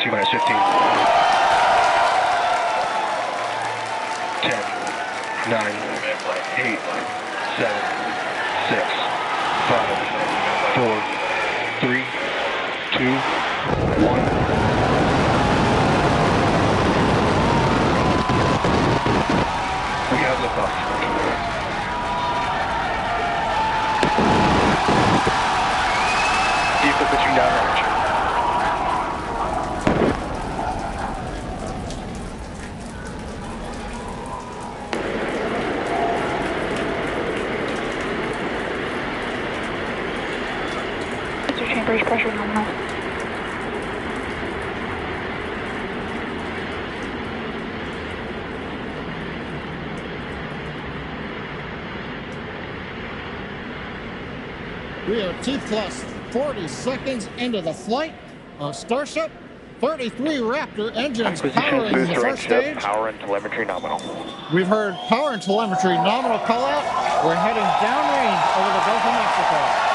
T minus 15. 10, 9, 8, 7, 6, 5, 4, 3, 2, 1. We have liftoff. Vehicle pitching downrange. Chambers pressure nominal. We are T plus 40 seconds into the flight of Starship. 33 Raptor engines powering the first stage. Power and telemetry nominal. We've heard power and telemetry nominal call out. We're heading downrange over the Gulf of Mexico.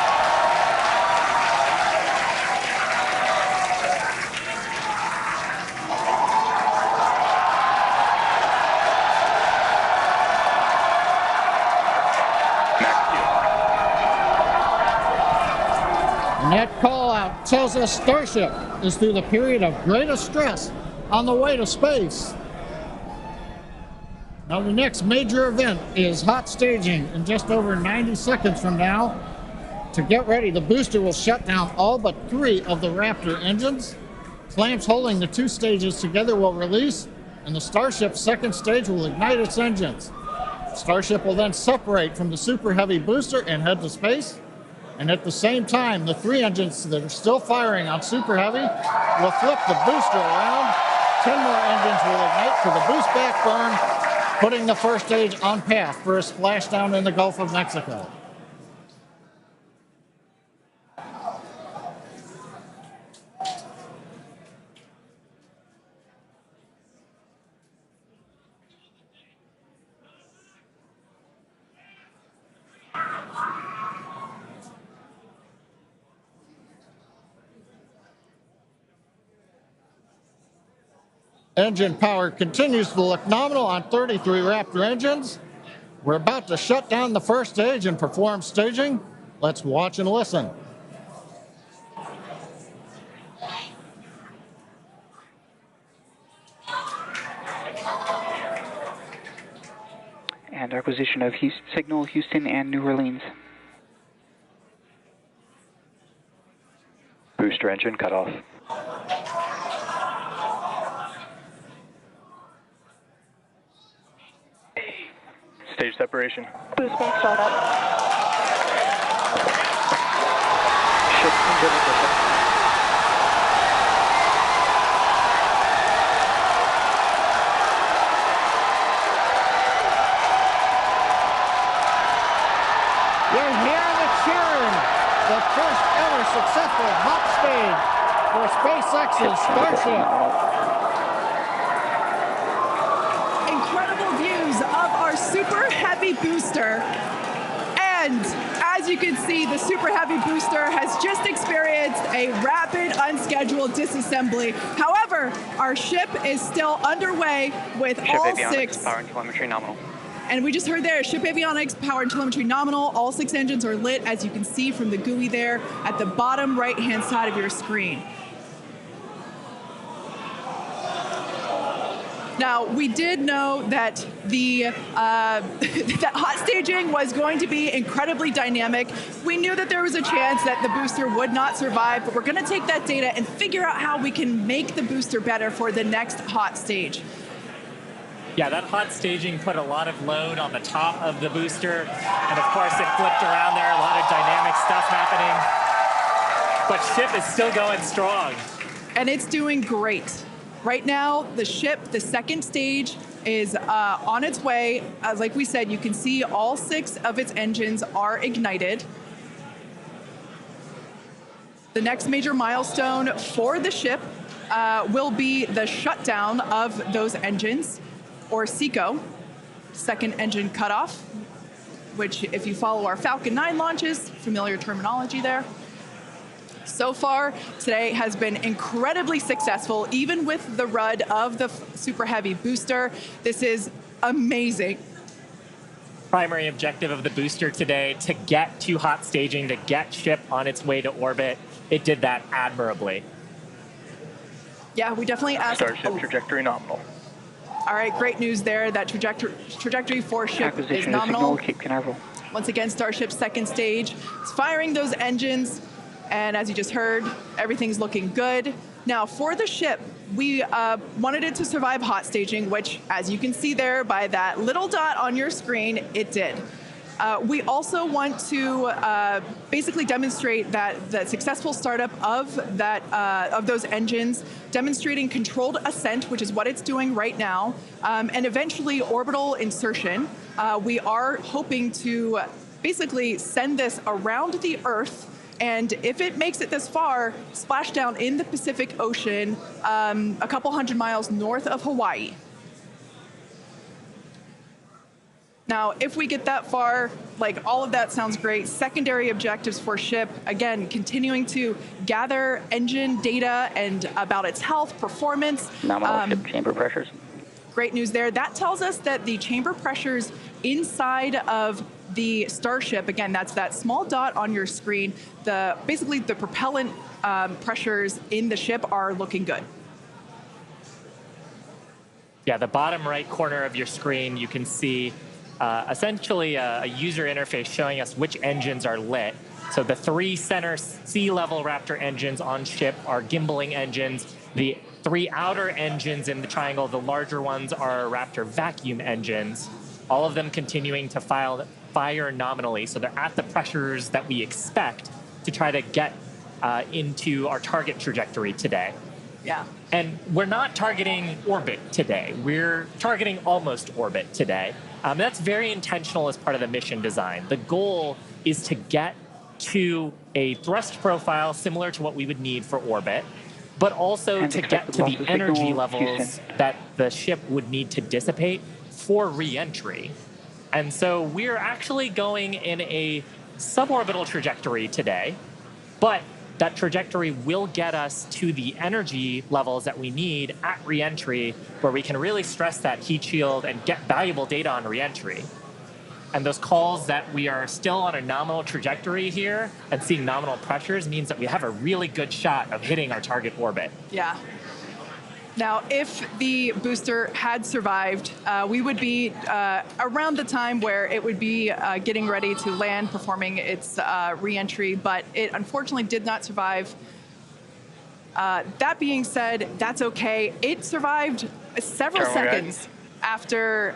And that call out tells us Starship is through the period of greatest stress on the way to space. Now the next major event is hot staging in just over 90 seconds from now. To get ready, the booster will shut down all but 3 of the Raptor engines. Clamps holding the 2 stages together will release, and the Starship's second stage will ignite its engines. Starship will then separate from the Super Heavy booster and head to space. And at the same time, the 3 engines that are still firing on Super Heavy will flip the booster around. 10 more engines will ignite for the boost back burn, putting the first stage on path for a splashdown in the Gulf of Mexico. Engine power continues to look nominal on 33 Raptor engines. We're about to shut down the first stage and perform staging. Let's watch and listen. And acquisition of signal Houston and New Orleans. Booster engine cut off. Stage separation. Boost back startup. Ship engine ignition. You're hearing the cheering. The first ever successful hot stage for SpaceX's Starship. Incredible views of our Super Heavy booster. And as you can see, the Super Heavy booster has just experienced a rapid, unscheduled disassembly. However, our ship is still underway with Ship all avionics, 6. Power and telemetry nominal. And we just heard there, ship avionics, power and telemetry nominal. All 6 engines are lit, as you can see from the GUI there at the bottom right-hand side of your screen. Now, we did know that the that hot staging was going to be incredibly dynamic. We knew that there was a chance that the booster would not survive, but we're going to take that data and figure out how we can make the booster better for the next hot stage. Yeah, that hot staging put a lot of load on the top of the booster, and of course it flipped around there, a lot of dynamic stuff happening. But ship is still going strong. And it's doing great. Right now, the ship, the second stage, is on its way. Like we said, you can see all 6 of its engines are ignited. The next major milestone for the ship will be the shutdown of those engines, or SECO, second engine cutoff, which if you follow our Falcon 9 launches, familiar terminology there. So far, today has been incredibly successful, even with the RUD of the Super Heavy booster. This is amazing. Primary objective of the booster today, to get to hot staging, to get ship on its way to orbit. It did that admirably. Yeah, we definitely asked. Starship trajectory nominal. All right, great news there. That trajectory for ship is Acquisition of nominal. signal, keep control. Once again, Starship's second stage. It's firing those engines, and as you just heard, everything's looking good. Now, for the ship, we wanted it to survive hot staging, which, as you can see there by that little dot on your screen, it did. We also want to basically demonstrate that the successful startup of those engines, demonstrating controlled ascent, which is what it's doing right now, and eventually orbital insertion. We are hoping to basically send this around the Earth, and if it makes it this far, splash down in the Pacific Ocean, a couple hundred miles north of Hawaii. Now, if we get that far, like, all of that sounds great. Secondary objectives for ship, again, continuing to gather engine data and about its health, performance. Nominal ship chamber pressures. Great news there. That tells us that the chamber pressures inside of the Starship, again, that's that small dot on your screen, basically the propellant pressures in the ship are looking good. Yeah, the bottom right corner of your screen, you can see essentially a user interface showing us which engines are lit. So the 3 center sea level Raptor engines on ship are gimbaling engines. The 3 outer engines in the triangle, the larger ones, are Raptor vacuum engines. All of them continuing to fire nominally. So they're at the pressures that we expect to try to get into our target trajectory today. Yeah. And we're not targeting orbit today. We're targeting almost orbit today. That's very intentional as part of the mission design. The goal is to get to a thrust profile similar to what we would need for orbit, but also to get to the energy levels that the ship would need to dissipate for re-entry. And so we're actually going in a suborbital trajectory today, but that trajectory will get us to the energy levels that we need at re-entry, where we can really stress that heat shield and get valuable data on re-entry. And those calls that we are still on a nominal trajectory here and seeing nominal pressures means that we have a really good shot of hitting our target orbit. Yeah. Now, if the booster had survived, we would be around the time where it would be getting ready to land, performing its re-entry, but it unfortunately did not survive. That being said, that's okay. It survived several seconds after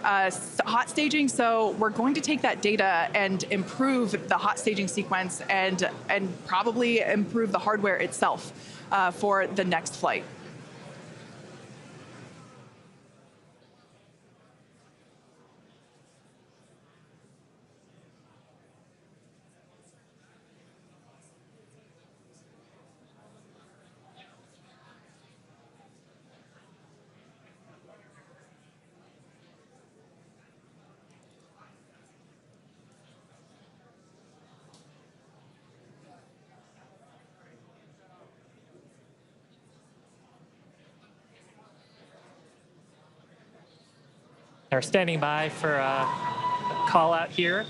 hot staging, so we're going to take that data and improve the hot staging sequence and probably improve the hardware itself for the next flight. They're standing by for a call out here.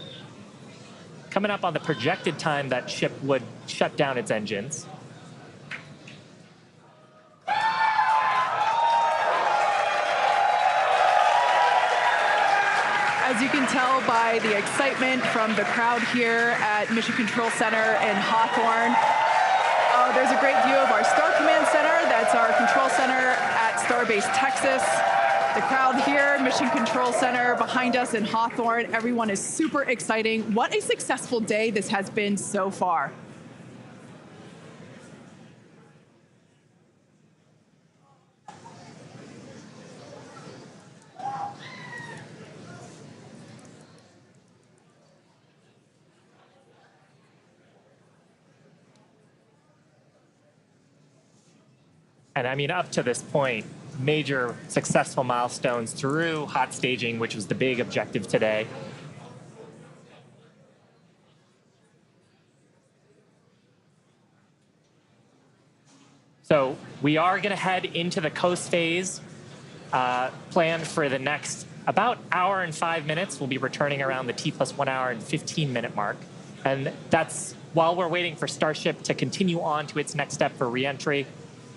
Coming up on the projected time that ship would shut down its engines. As you can tell by the excitement from the crowd here at Mission Control Center in Hawthorne, there's a great view of our Star Command Center. That's our control center at Starbase, Texas. The crowd here, Mission Control Center behind us in Hawthorne. Everyone is super exciting. What a successful day this has been so far. And I mean, up to this point, major successful milestones through hot staging, which was the big objective today. So we are going to head into the coast phase planned for the next about hour and 5 minutes. We'll be returning around the T+1 hour and 15-minute mark. And that's while we're waiting for Starship to continue on to its next step for reentry.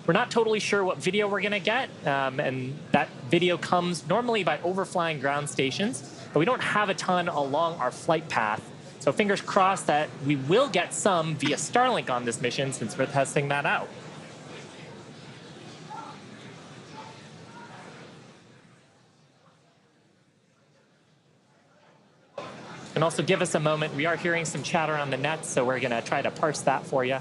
We're not totally sure what video we're going to get, and that video comes normally by overflying ground stations, but we don't have a ton along our flight path. So fingers crossed that we will get some via Starlink on this mission since we're testing that out. And also give us a moment. We are hearing some chatter on the net, so we're going to try to parse that for you.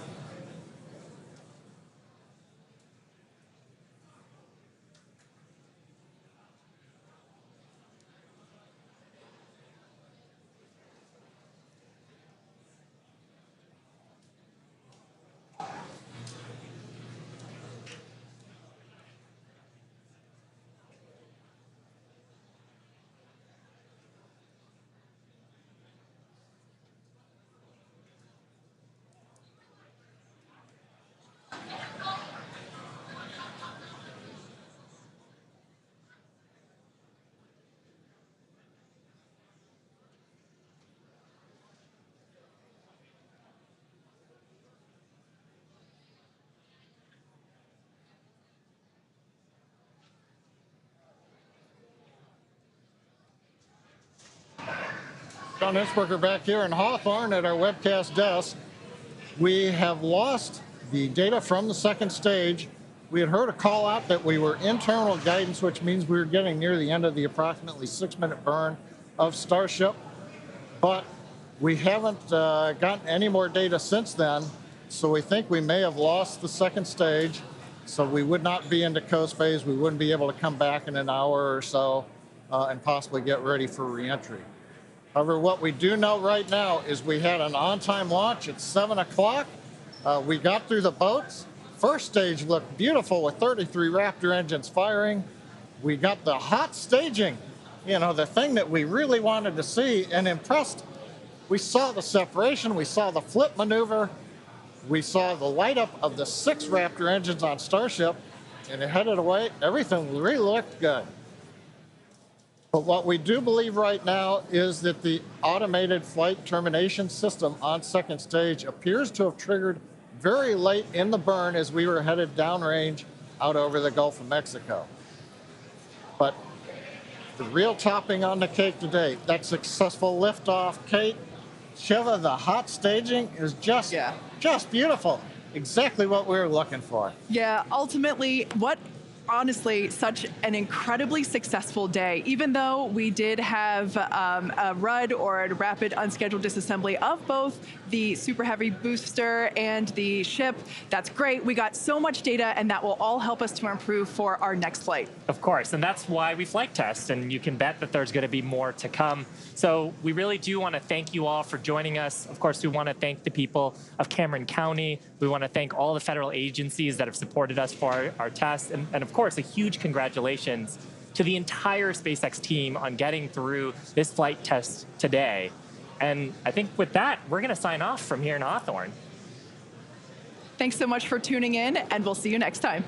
John Innsbrucker back here in Hawthorne at our webcast desk. We have lost the data from the second stage. We had heard a call out that we were in terminal guidance, which means we were getting near the end of the approximately 6-minute burn of Starship. But we haven't gotten any more data since then, so we think we may have lost the second stage. So we would not be into coast phase. We wouldn't be able to come back in an hour or so and possibly get ready for reentry. However, what we do know right now is we had an on-time launch at 7 o'clock. We got through the boats. First stage looked beautiful with 33 Raptor engines firing. We got the hot staging, you know, the thing that we really wanted to see and impressed. We saw the separation. We saw the flip maneuver. We saw the light up of the 6 Raptor engines on Starship, and it headed away. Everything really looked good. But what we do believe right now is that the automated flight termination system on second stage appears to have triggered very late in the burn as we were headed downrange out over the Gulf of Mexico. But the real topping on the cake today, that successful liftoff, Kate, Shiva, the hot staging is just beautiful. Exactly what we were looking for. Yeah, ultimately, honestly, such an incredibly successful day. Even though we did have a RUD, or a rapid unscheduled disassembly, of both the Super Heavy booster and the ship, that's great. We got so much data, and that will all help us to improve for our next flight. Of course, and that's why we flight test, and you can bet that there's going to be more to come. So we really do want to thank you all for joining us. Of course, we want to thank the people of Cameron County. We want to thank all the federal agencies that have supported us for our test. And of course, a huge congratulations to the entire SpaceX team on getting through this flight test today. And I think with that, we're going to sign off from here in Hawthorne. Thanks so much for tuning in, and we'll see you next time.